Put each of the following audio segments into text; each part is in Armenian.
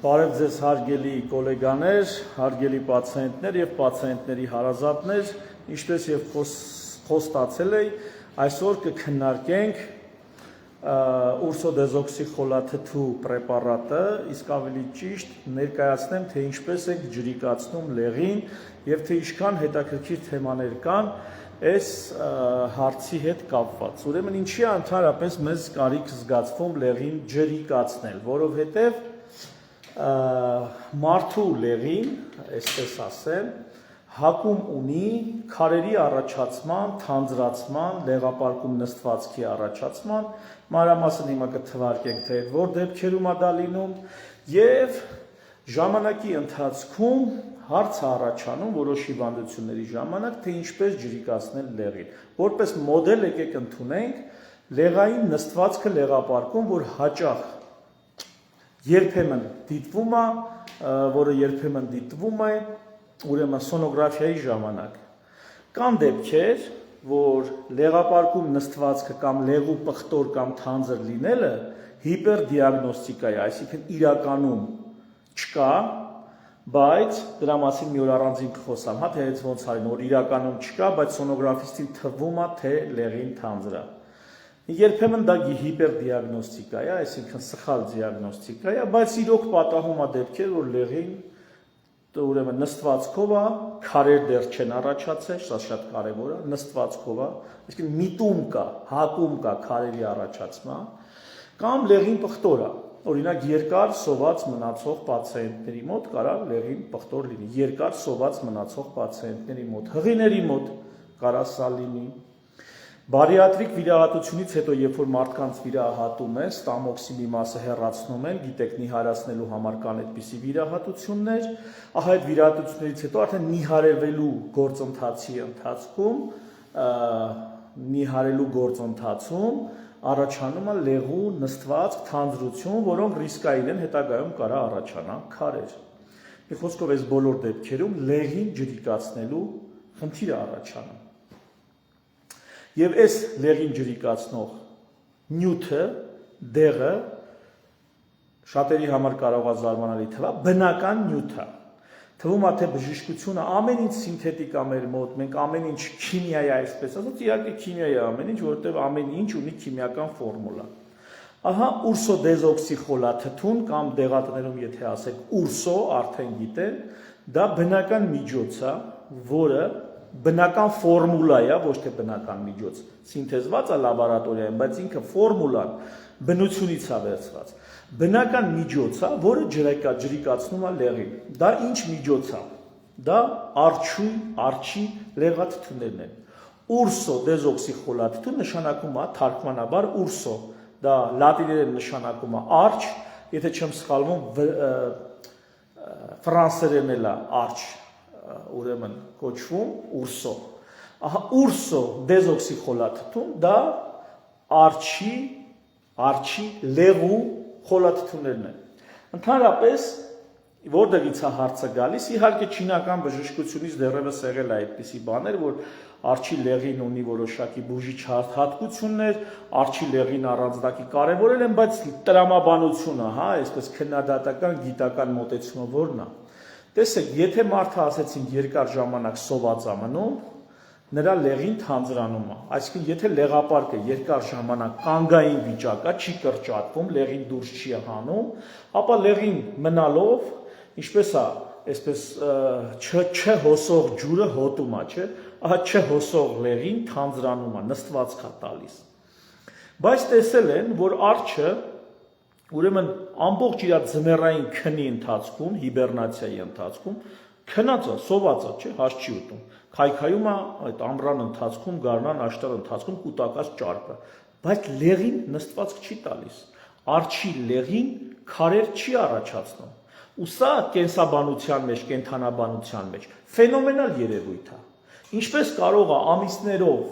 Բարև ձեզ հարգելի գոլեգաներ, հարգելի պացիենտներ եւ պացիենտների հարազատներ, ինչպես եւ խոստացել էի, այսօր կքննարկենք ուրսոդեզօքսիխոլաթթու պրեպարատը, իսկ ավելի ճիշտ ներկայացնեմ, թե ինչպես ենք ջրիկացնում լեղին եւ թե ինչքան հետաքրքիր թեմաներ կան այս հարցի հետ կապված։ Ուրեմն ինչի է ընդհանրապես մեզ կարիք զգացվում լեղին ջրիկացնել, որովհետեւ մարդու լեղին, այսպես ասեմ, հակում ունի քարերի առաջացման, թանձրացման, լեղապարկում նստվածքի առաջացման, մանրամասն հիմա կթվարկենք, թե որ դեպքերում է դա լինում, եւ ժամանակի ընթացքում հարց է առաջանում որոշ հիվանդությունների ժամանակ, թե ինչպես ջրիկացնել լեղին։ Որպես մոդել եկեք ընդունենք լեղային նստվածքը լեղապարկում, որ հաճախ երբեմն դիտվում է, որը երբեմն դիտվում է, ուրեմն սոնոգրաֆիայի ժամանակ։ Կան դեպքեր, որ լեղապարկում նստվածքը կամ լեղու պղտոր կամ թանձր լինելը հիպերդիագնոստիկա է, այսինքն իրականում չկա, բայց դրա մասին մի օր առանձին կխոսամ, թե հենց ոնց արին, որ իրականում չկա, բայց սոնոգրաֆիստին թվում է, թե լեղին թանձր է։ Երբեմն դա հիպերդիագնոստիկա է, այսինքն սխալ դիագնոստիկա է, բայց իրոք պատահում է դեպքեր, որ լեղին ուրեմն նստվածքով է, քարեր դեռ չեն առաջացել, սա շատ կարևոր է, նստվածքով է, այսինքն միտում կա, հակում կա քարերի առաջացման, կամ լեղին պղտոր է, օրինակ երկար սոված մնացող պացիենտների մոտ կարա լեղին պղտոր լինի, երկար սոված մնացող պացիենտների մոտ, հղիների մոտ կարա սա լինի։ Բարիատրիկ վիրահատությունից հետո, երբ որ մարդկանց վիրահատում է, ստամոքսի մի մասը հեռացնում են, գիտեք, նիհարացնելու համար կան այդպիսի վիրահատություններ, ահա այդ վիրահատություններից հետո արդեն նիհարելու գործընթացում առաջանում է լեղու նստվածք, թանձրություն, որոնք ռիսկային են, հետագայում կարա առաջանան քարեր։ Մի խոսքով այս բոլոր դեպքերում լեղին ջրիկացնելու խնդիր է առաջանում։ Եվ այս լեղին ջրիկացնող նյութը, դեղը, շատերի համար կարող է զարմանալի թվա, բնական նյութ է։ Թվում է, թե բժշկությունը ամեն ինչ սինթետիկ է մեր մոտ, մենք ամեն ինչ քիմիա է, այսպես ասած, իհարկե քիմիա է ամեն ինչ, որովհետև ամեն ինչ ունի քիմիական ֆորմուլա։ Ահա ուրսոդեզօքսիխոլաթթուն կամ դեղատներում եթե ասեք ուրսո, արդեն գիտեն, դա բնական միջոց է, որը բնական ֆորմուլա է, ոչ թե բնական միջոց, սինթեզված է լաբորատորիայում, բայց ինքը ֆորմուլան բնությունից է վերցված։ Բնական միջոց է, որը ջրիկացնում է լեղին։ Դա ինչ միջոց է։ Դա արջի լեղաթթուներն են։ Ուրսոդեզօքսիխոլաթթու նշանակում է թարգմանաբար ուրսո։ Դա լատիներեն նշանակում է արջ, եթե չեմ սխալվում, ֆրանսերեն էլ է արջ, ուրեմն կոչվում ուրսո։ Ահա ուրսոդեզօքսիխոլաթթուն դա արջի լեղու խոլաթթուներն են։ Ընդհանրապես որտեղից է հարցը գալիս, իհարկե չինական բժշկությունից դեռևս եղել է այդպիսի բաներ, որ արջի լեղին ունի որոշակի բուժիչ հատկություններ, արջի լեղին առանձնակի կարևորել են, բայց տրամաբանությունը, այսպես քննադատական գիտական մոտեցումը որն է։ Տեսեք, եթե մարդը ասեցին երկար ժամանակ սոված է մնում, նրա լեղին թանձրանում է, այսինքն եթե լեղապարկը երկար ժամանակ կանգային վիճակ է, չի կրճատվում, լեղին դուրս չի հանում, ապա լեղին մնալով, ինչպես է, այսպես չհոսող ջուրը հոտում է, չէ՞, ահա չհոսող լեղին թանձրանում է, նստվածք է տալիս։ Բայց տեսել են, որ արջը ուրեմն ամբողջ իր ձմեռային քնի ընթացքում, հիբեռնացիայի ընթացքում քնած է, սոված է, չէ, հաշ չի ուտում։ Քայքայում է այդ ամռան ընթացքում, գարնան աշտար ընթացքում կուտակած ճարպը, բայց լեղին նստվածք չի տալիս։ Արջի լեղին քարեր չի առաջացնում։ Ու սա կենսաբանության մեջ, կենդանաբանության մեջ ֆենոմենալ երևույթ է։ Ինչպես կարող է ամիսներով,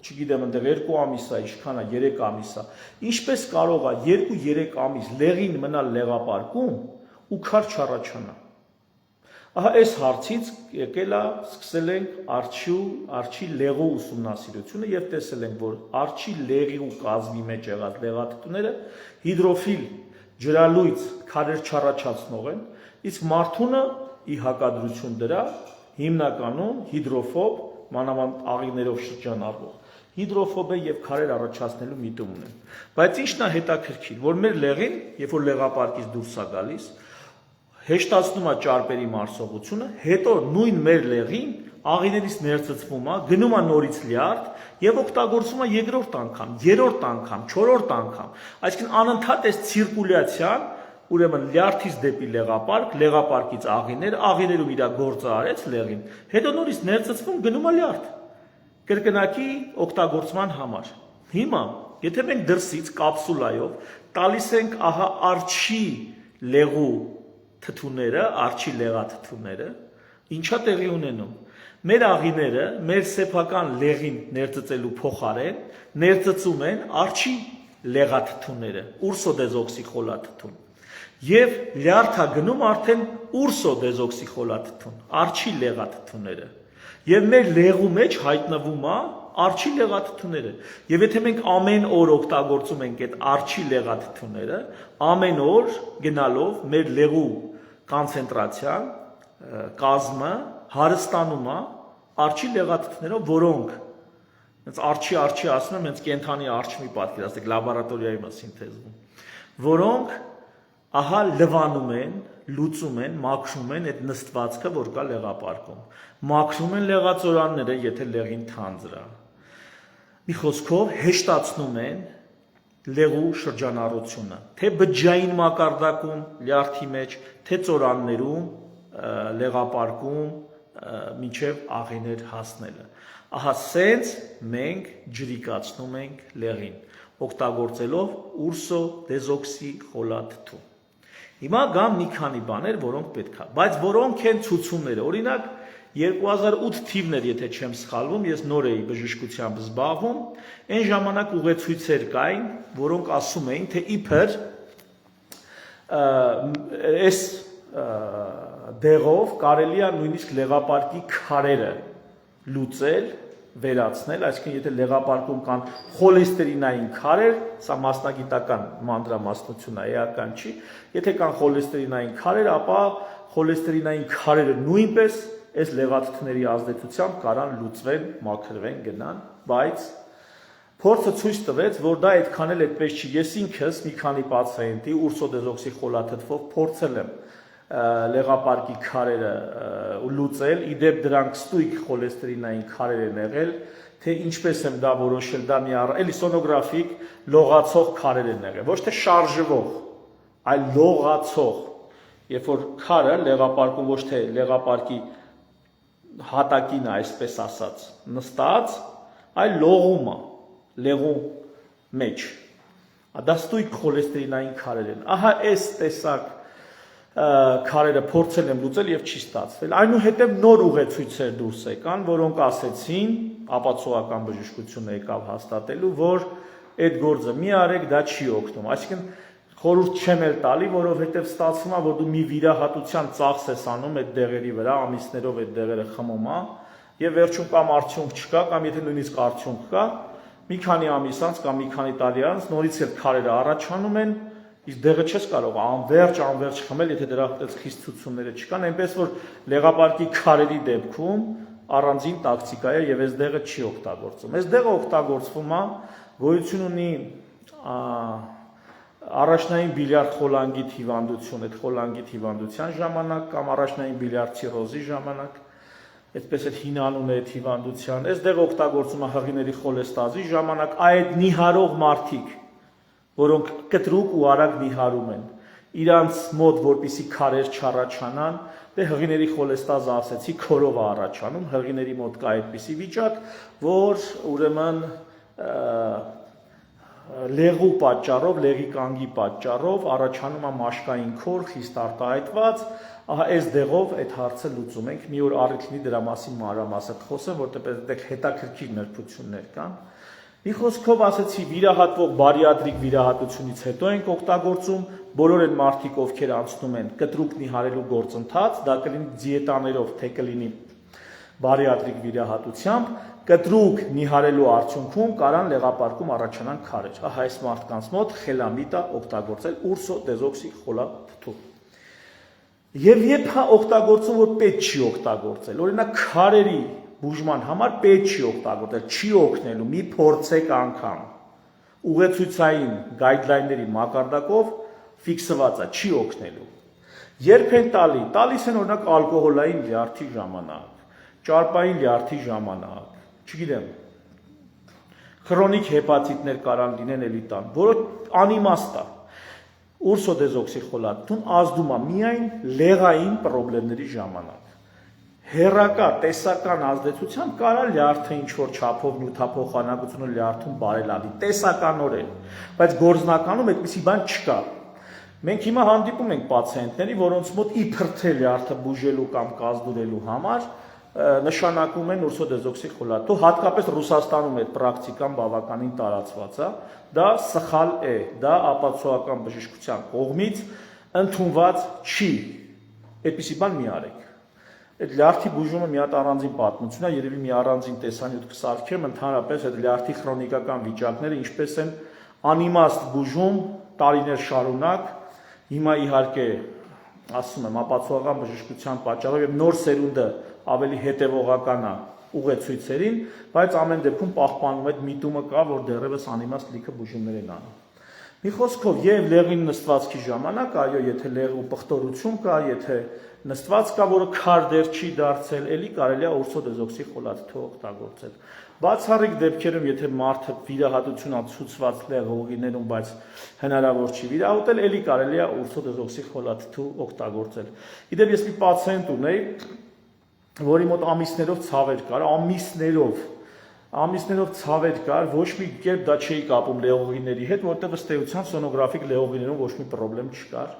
չգիտեմ, այնտեղ 2 ամիս է, ինչքան է, 3 ամիս է, ինչպես կարող է 2-3 ամիս լեղին մնալ լեղապարկում ու քար չառաջանա։ Ահա այս հարցից եկել է, սկսել ենք արջի լեղու ուսումնասիրությունը եւ տեսել ենք, որ արջի լեղի ու կազմի մեջ եղած լեղաթթուները հիդրոֆիլ ջրալույց, քարեր չառաջացնող են, իսկ մարդունը ի հակադրություն դրա հիմնականում հիդրոֆոբ, մանավանդ աղիներով շրջանառվող հիդրոֆոբ է եւ քարեր առաջացնելու միտում ունեն։ Բայց ինչն է հետաքրքիր, որ մեր լեղին, երբ որ լեղապարկից դուրս է գալիս, հեշտացնում է ճարպերի մարսողությունը, հետո նույն մեր լեղին աղիներից ներծծվում է, գնում է նորից լյարդ եւ օգտագործվում է երկրորդ անգամ, երրորդ անգամ, չորրորդ անգամ։ Այսինքն անընդհատ այս ցիրկուլյացիան, ուրեմն լյարդից դեպի լեղապարկ, լեղապարկից աղիներ, աղիներում իր գործը արեց լեղին, հետո նորից ներծծվում, գնում է լյարդ։ Կրկնակի օգտագործման համար։ Հիմա, եթե մենք դրսից կապսուլայով տալիս ենք ահա արջի լեղու թթուները, արջի լեղաթթուները, ինչա տեղի ունենում։ Մեր աղիները, մեր սեփական լեղին ներծծելու փոխարեն ներծծում են արջի լեղաթթուները, ուրսոդեզօքսիխոլաթթուն։ Եվ լյարդա գնում արդեն ուրսոդեզօքսիխոլաթթուն, արջի լեղաթթուները։ Եվ մեր լեղու մեջ հայտնվում է արջի լեղաթթուները։ Եվ եթե մենք ամեն օր օգտագործում ենք այդ արջի լեղաթթուները, ամեն օր գնալով մեր լեղու կոնցենտրացիան, կազմը հարստանում է արջի լեղաթթուներով, որոնք հենց արջի ասում եմ, հենց կենթանի արջի պատկերացրեք, լաբորատորիայում է սինթեզվում, որոնք ահա լվանում են, լուծում են, մաքրում են այդ նստվածքը, որ կա լեղապարկում։ Մաքրում են լեղածորանները, եթե լեղին թանձր է։ Մի խոսքով հեշտացնում են լեղու շրջանառությունը, թե բջջային մակարդակում, լյարդի մեջ, թե ծորաններում, լեղապարկում, մինչև աղիներ հասնելը։ Ահա սենց մենք ջրիկացնում ենք լեղին, օգտագործելով ուրսոդեզօքսիխոլաթթու։ Հիմա գան մի քանի բաներ, որոնք պետք է, բայց որոնք են ցուցումները։ Օրինակ 2008 թիվն էր, եթե չեմ սխալվում, ես նոր էի բժշկությամբ զբաղվում, այն ժամանակ ուղեցույցեր կային, որոնք ասում էին, թե իբր այս դեղով կարելի է նույնիսկ լեղապարկի քարերը լուծել, վերացնել, այսինքն եթե լեղապարկում կան խոլեստերինային քարեր, սա մասնագիտական մանրամասնություն է, էական չի, եթե կան խոլեստերինային քարեր, ապա խոլեստերինային քարերը նույնպես այս լեղաթթուների ազդեցությամբ կարան լուծվեն, մաքրվեն, գնան, բայց փորձը ցույց տվեց, որ դա այդքան էլ այդպես չի։ Ես ինքս մի քանի պացիենտի ուրսոդեզօքսիխոլաթթվով փորձել եմ լեղապարկի քարերը լուծել, իդեպ դրանք ստույգ խոլեստերինային քարեր են եղել, թե ինչպես եմ դա որոշել, դա մի էլի սոնոգրաֆիկ լողացող քարեր են եղել, ոչ թե շարժվող, այլ լողացող, երբ որ քարը լեղապարկում ոչ թե լեղապարկի հատակին է, այսպես ասած, նստած, այլ լողում է, լեղու մեջ, դա ստույգ խոլեստերինային քարեր են, ահա այս տեսակ քարերը փորձել եմ լուծել եւ չի ստացվել։ Այնուհետեւ նոր ուղեցույցեր դուրս եկան, որոնք ասեցին, ապացուցողական բժշկությունը եկավ հաստատելու, որ այդ գործը մի արեք, դա չի օգնում։ Այսինքն խորհուրդ չեմ էլ տալի, որովհետեւ ստացվում է, որ դու մի վիրահատության ծախս ես անում այդ դեղերի վրա, ամիսներով այդ դեղերը խմում է, եւ վերջում կամ արդյունք չկա, կամ եթե նույնիսկ արդյունք կա, մի քանի ամիս անց կամ մի քանի տարի անց նորից այդ քարերը առաջանում են, իսկ դեղը չես կարող անverջ խմել, եթե դրա այդպես խիստ ցուցումները չկան, այնպես որ լեղապարկի քարերի դեպքում առանձին տակտիկա է եւ այս դեղը չի օգտագործվում։ Այս դեղը օգտագործվում է, գոյություն ունի առաջնային բիլիարդ խոլանգիտ հիվանդություն, այդ խոլանգիտ հիվանդության ժամանակ կամ առաջնային բիլիարդ ցիրոզի ժամանակ, այդպես էլ հինանուն է այդ հիվանդության։ Այս դեղը օգտագործում է հղիների խոլեստազի ժամանակ, այդ նիհարող մարդիկ, որոնք կտրուկ ու արագ նիհարում են, իրանց մոտ որպիսի քարեր չառաջանան, դե հղիների խոլեստազը ասեցի քորով է առաջանում, հղիների մոտ կա այդպիսի վիճակ, որ ուրեմն լեղու պատճառով, լեղի կանգի պատճառով առաջանում է մաշկային քոր, խիստ արտահայտված, ահա այս դեղով այդ հարցը լուծում ենք, մի օր առիթ լինի դրա մասին մանրամասն խոսեմ, որտեղ դեք հետաքրքիր նրբություններ կան։ Մի խոսքով ասեցի, վիրահատվող բարիատրիկ վիրահատությունից հետո ենք օգտագործում, բոլոր այն մարդիկ, ովքեր անցնում են կտրուկ նիհարելու գործընթաց, դա կլինի դիետաներով, թե կլինի բարիատրիկ վիրահատությամբ կտրուկ նիհարելու արդյունքում կարան լեղապարկում առաջանան քարեր։ Ահա այս մարդկանց մոտ խելամիտ է օգտագործել ուրսո դեզոքսի խոլաթթու։ Եվ երբ օգտագործում, որ պետք չի օգտագործել, օրինակ քարերի բուժման համար պետք չի օգտագործել, չի օգնելու, մի փորձեք անգամ ուղեցույցային գայդլայնների մակարդակով ֆիքսված է, չի օգնելու։ Երբ են տալիս են օրինակ ալկոհոլային լյարդի ժամանակ, ճարպային լյարդի ժամանակ, չգիտեմ, քրոնիկ հեպատիտներ կարան լինեն էլի տան, որը անիմաստ է։ Ուրսոդեզոքսի խոլաթթուն ազդում է միայն լեղային պրոբլեմների ժամանակ։ Հերակա տեսական ազդեցությամբ կարա լյարդը ինչ-որ չափով նյութափոխանակությունը լյարդում բարելավի, տեսականորեն, բայց գործնականում այդպիսի բան չկա։ Մենք հիմա հանդիպում ենք պացիենտների, որոնց մոտ իբր թե լյարդը բուժելու կամ կազդուրելու համար նշանակում են ուրսոդեզոքսի խոլաթթու, հատկապես Ռուսաստանում այդ պրակտիկան բավականին տարածված է, դա սխալ է, դա ապացուցողական բժշկության կողմից ընդունված չի, այդպիսի բան մի արեք։ Այդ լյարդի բուժումը մի հատ առանձին պատմություն է, երևի մի առանձին տեսանյութ կսարքեմ, ընդհանրապես այդ լյարդի քրոնիկական վիճակները ինչպես են անիմաստ բուժում տարիներ շարունակ, հիմա իհարկե ասում եմ ապացուցողական բժշկության պատճառով եւ նոր սերունդը ավելի հետևողական է ուղեցույցերին, բայց ամեն դեպքում պահպանում այդ միտումը կա, որ դեռևս անիմաստ լիքը բուժումներ են անում։ Մի խոսքով, եւ լեղին նստվածքի ժամանակ, այո, եթե լեղու պղտորություն կա, եթե նստված կա, որը քար դեռ չի դարձել, էլի կարելի է ուրսոդեզոքսի խոլաթթու օգտագործել։ Բացառիկ դեպքերում, եթե մարդը վիրահատություն ացուցված լեղողիներում, բայց հնարավոր չի վիրահատել, էլի կարելի է ուրսոդեզոքսի խոլաթթու օգտագործել։ Իդեպ ես մի պացիենտ ունեի, որի մոտ ամիսներով ցավեր կար, ամիսներով ցավեր կար, ոչ մի կերպ դա չէի կապում լեղողիների հետ, որտեղ ըստ էության սոնոգրաֆիկ լեղողիներում ոչ մի խնդրեմ չկար։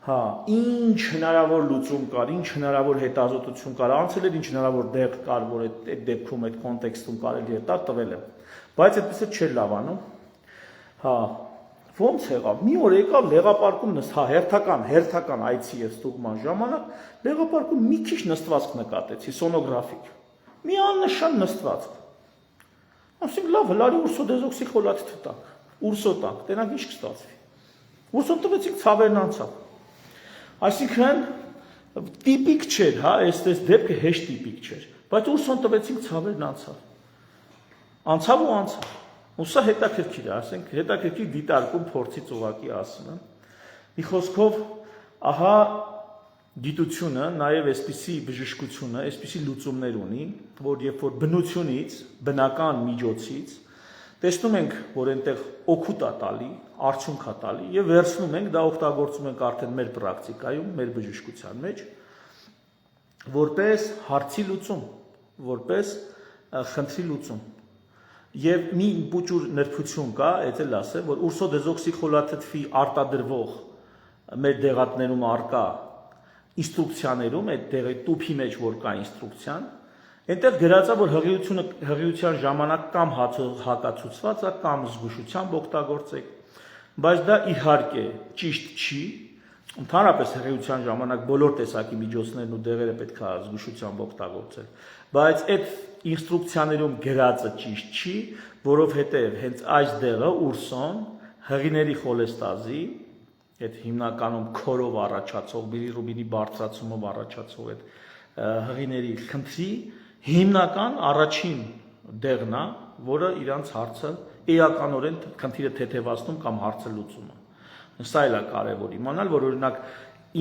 Հա, ինչ հնարավոր լուծում կար, ինչ հնարավոր հետազոտություն կար, անցել էր ինչ հնարավոր դեպք կար, որ այդ դեպքում այդ կոնտեքստում կարելի է տվել եմ, բայց այդպես չէր լավանում։ Հա, ոնց եղավ։ Մի օր եկավ լեղապարկում հերթական այցի եւ ստուգման ժամանակ լեղապարկում մի քիչ նստվածք նկատեցի, սոնոգրաֆիկ։ Մի աննշան նստվածք։ Ասենք լավ, հլարի ուրսոդեզոքսի խոլաթթու տակ, ուրսո տակ, տենակ ինչ կստացվի։ Ուրսոն տվեցինք ցավերն անցավ։ Այսինքն տիպիկ չէր, հա, այս դեպքը հեշտ տիպիկ չէր, բայց ուրսոն տվեցինք ցավերն անցավ։ Անցավ ու անցավ։ Ու սա հետաքրքիր է, ասենք, հետաքրքիր դիտարկում փորձից ուղղակի ասում եմ։ Մի խոսքով, ահա գիտությունը նաև այսպիսի բժշկությունը, այսպիսի լուծումներ ունի, որ երբ որ բնությունից, բնական միջոցից տեսնում ենք, որ այնտեղ օգուտ է տալի, արդյունք է տալի եւ վերցնում ենք, դա օգտագործում ենք արդեն մեր պրակտիկայում, մեր բժշկության մեջ, որպես հարցի լուծում, որպես խնդրի լուծում։ Եվ մի փոքր նրբություն կա, այդ էլ ասեմ, որ ուրսոդեզոքսի խոլաթթվի արտադրվող մեր դեղատներում արկա ինստրուկցիաներում, այդ դեղի տուփի մեջ որ կա ինստրուկցիան, այնտեղ գրած է, որ հղիության ժամանակ կամ հակացուցված է, կամ զգուշությամբ օգտագործեք, բայց դա իհարկե ճիշտ չի, ընդհանրապես հղիության ժամանակ բոլոր տեսակի միջոցներն ու դեղերը պետք է զգուշությամբ օգտագործել, բայց այդ ինստրուկցիաներում գրածը ճիշտ չի, որովհետև հենց այս դեղը ուրսոն հղիների խոլեստազի, այդ հիմնականում քորով առաջացող, բիլիռուբինի բարձրացումով առաջացող այդ հղիների խնդրի հիմնական առաջին դեղն է, որը իրանց հարցը էականորեն խնդիրը թեթևացնում կամ հարցը լուծում է։ Սա էլ է կարևոր իմանալ, որ օրինակ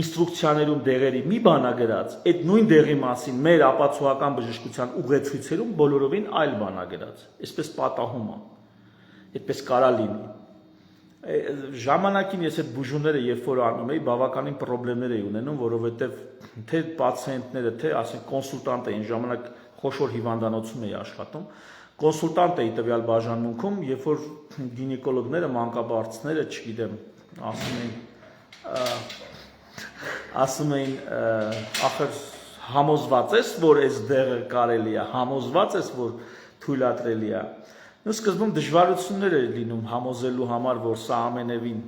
ինստրուկցիաներում դեղերի մի բան է գրած, այդ նույն դեղի մասին մեր ապացուցողական բժշկության ուղեցույցերում բոլորովին այլ բան է գրած, այսպես պատահում է, այդպես կարա լինի։ Ժամանակին ես այդ բուժումները երբ որ անում էի, բավականին խնդիրներ էի ունենում, որովհետև թե պացիենտները, թե ասենք կոնսուլտանտը այն ժամանակ խոշոր հիվանդանոցում էի աշխատում, կոնսուլտանտ էի տվյալ բաժանմունքում, երբ որ գինեկոլոգները, մանկաբարձները, չգիտեմ, ասում էին, ախր համոզված ես, որ այս դեղը կարելի է, համոզված ես, որ թույլատրելի է։ Ու սկզբում դժվարություններ էր լինում համոզելու համար, որ սա ամենևին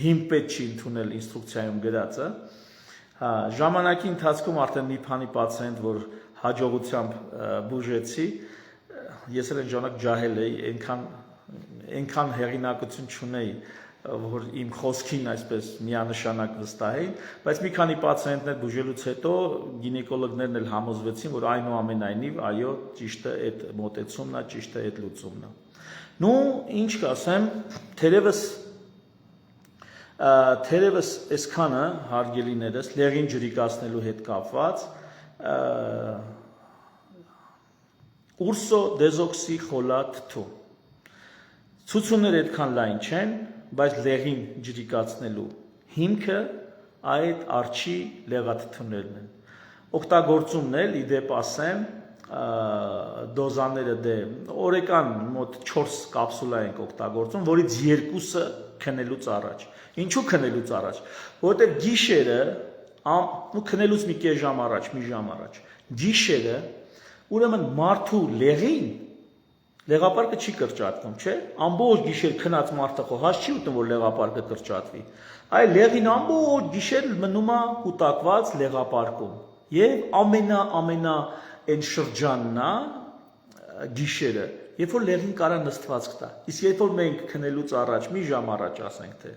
հիմք պետք չի ընդունել ինստրուկցիայում գրածը, Հա, ժամանակի ընթացքում արդեն մի քանի պացիենտ, որ հաջողությամբ բուժեցի, ես էլ այն ժամանակ ջահել էի, այնքան հեղինակություն չունեի, որ իմ խոսքին այսպես միանշանակ վստահեին, բայց մի քանի պացիենտներ բուժելուց հետո գինեկոլոգներն էլ համոզվեցին, որ այնուամենայնիվ, այո, ճիշտ է այդ մոտեցումն է, ճիշտ է այդ լուծումն է։ Նու ինչ կասեմ, թերևս այսքանը հարգելիներս լեղին ջրիկացնելու հետ կապված ուրսո դեզոքսի խոլաթթու ցուցումները այդքան լայն չեն, բայց լեղին ջրիկացնելու հիմքը այդ արջի լեղաթթուներն են։ Օգտագործումն էլ իդեպ ասեմ դոզաները դե օրեկան մոտ 4 կապսուլա ենք օգտագործում, որից 2-ը քնելուց առաջ։ Ինչու քնելուց առաջ, որովհետև գիշերը, քնելուց մի կես ժամ առաջ, մի ժամ առաջ, գիշերը, ուրեմն մարդու լեղին, լեղապարկը չի կրճատվում, չէ՞, ամբողջ գիշեր քնած մարդը հաշ չի ուտում, որ լեղապարկը կրճատվի, այ լեղին ամբողջ գիշեր մնում է կուտակված լեղապարկում, եւ ամենա այն շրջանն է գիշերը, երբ որ լեղին կարա նստվածք տա, իսկ երբ որ մենք քնելուց առաջ, մի ժամ առաջ ասենք թե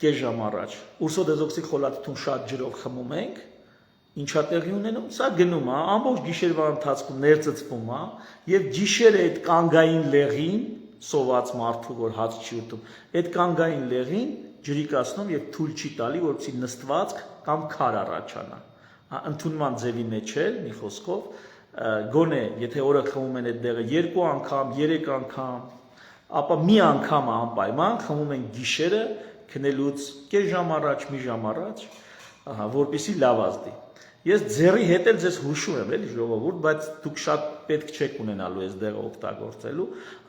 կես ժամ առաջ, ուրսո դեզոքսի խոլաթթուն շատ ջրով խմում ենք, ինչա տեղի ունենում, սա գնում է, ամբողջ գիշերվա ընթացքում ներծծվում է, եւ գիշերը այդ կանգային լեղին, սոված մարդու, որ հաց չի ուտում, այդ կանգային լեղին ջրիկացնում եւ թույլ չի տալի, որպեսզի նստվածք կամ քար առաջանա։ Ընդունման ձևի մեջ էլ, մի խոսքով, գոնե, եթե օրը խմում են այդ դեղը 2 անգամ, 3 անգամ, ապա մի անգամ անպայման խմում են գիշերը քնելուց կես ժամ առաջ, մի ժամ առաջ, որպեսզի լավ ազդի։ Ես ձեռի հետ էլ ձեզ հուշում եմ, էլի ժողովուրդ, բայց դուք շատ պետք չեք ունենալու այս դեղը օգտագործելու։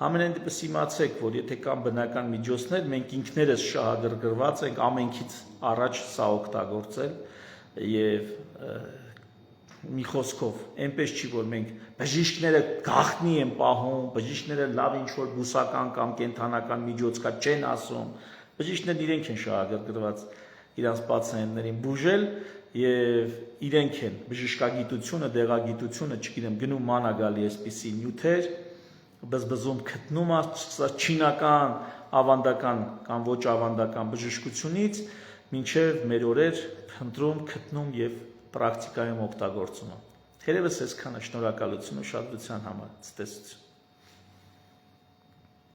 Ամենայն դեպս իմացեք, որ եթե կան բնական միջոցներ, մենք ինքներս շահագրգռված ենք ամենքից առաջ սա օգտագործել եւ մի խոսքով, այնպես չի, որ մենք բժիշկները գաղտնի են պահում, բժիշկները լավ ինչ-որ բուսական կամ կենթանական միջոց կա չեն ասում, բժիշկներն իրենք են շահագրգռված իրանց պացիենտներին բուժել եւ իրենք են բժշկագիտությունը, դեղագիտությունը, չգիտեմ, գնում մանա գալի այսպիսի նյութեր, բզբզում գտնում է չինական, ավանդական կամ ոչ ավանդական բժշկությունից, մինչեւ մեր օրեր փնտրում, գտնում եւ պրակտիկայում օգտագործումը։ Թերևս այսքանը, շնորհակալություն ուշադրության համար, ցտեսություն։